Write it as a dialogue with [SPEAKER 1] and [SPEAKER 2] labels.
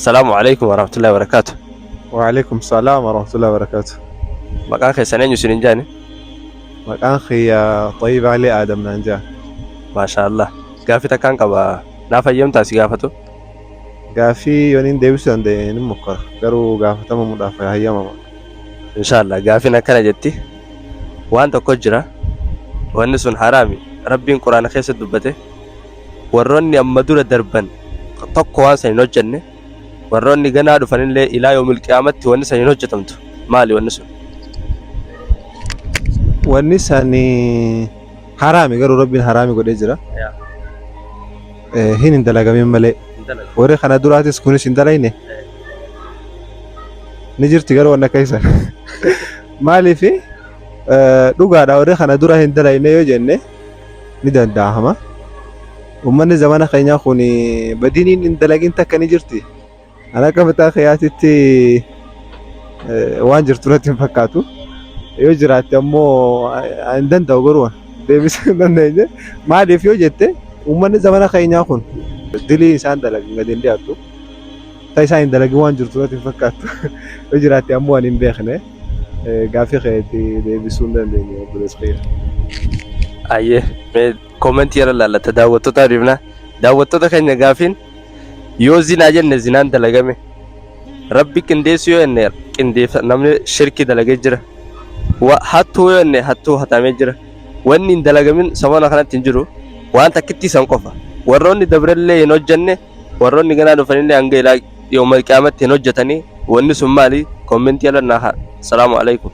[SPEAKER 1] السلام عليكم ورحمة الله وبركاته.
[SPEAKER 2] وعليكم السلام ورحمة الله وبركاته.
[SPEAKER 1] مكان خيسانين يسنين جاني.
[SPEAKER 2] مكان خي طيب علي آدم نانجا.
[SPEAKER 1] ما شاء الله. قافي تكان كبا نافا يوم تاسي قافتو.
[SPEAKER 2] قافي يونين ديوسان دي نمكر قرو قافة تمام مدافع هيا ماما.
[SPEAKER 1] إن شاء الله قافي نكنا جتي. وأنت كجرا وأنسون حرامي ربي قرآن خيس الدبته وروني أما دور دربان تقوى سينوجني وروني جنا دفنين لي إلى يوم القيامة وأنس سينوجتمتو مالي وأنسون
[SPEAKER 2] والنساني حرامي قرو ربي حرامي قد إجرا هين اندلقا من ملي وري خنا دراتي كونش اندلايني نجرتي قرو وانا كيسا مالي في dhugaadha warri kana dura hin dalayne yoo jenne ni danda'ama. Uummanni zamana keenyaa kun badiniin hin dalagin takka ni jirti. Ana akka mataa keeyyaatitti waan jirtu natti hin fakkaatu. Yoo jiraatte ammoo hin danda'u garuu deebisuu hin dandeenye. Maaliif yoo jette uummanni zamana keenyaa kun dilii isaan dalagin gadi hin dhiyaatu. Ta isaan hin dalagin waan jirtu natti hin fakkaatu. Yoo jiraatte ammoo waan hin beekne. Gaaffii keetti deebisuu hin dandeenye obboleessa kiyya.
[SPEAKER 1] Ayyee mee koomentii irra laallata daawwattoota hiriifna. Daawwattoota keenya gaaffiin yoo zinaa jenne zinaan dalagame rabbi qindeessu yoo jenne qindeessa namni shirki dalagee jira. Hattuu yoo jenne hattuu hatamee jira. Wanni hin dalagamin sabana kanatti hin jiru waan takkitti isan qofa. Warroonni dabrellee hin hojjenne warroonni ganaa dhufanillee hanga ilaa yooma qiyaamatti hin hojjetanii wanni sun maali koomentii irra naa haa. السلام عليكم.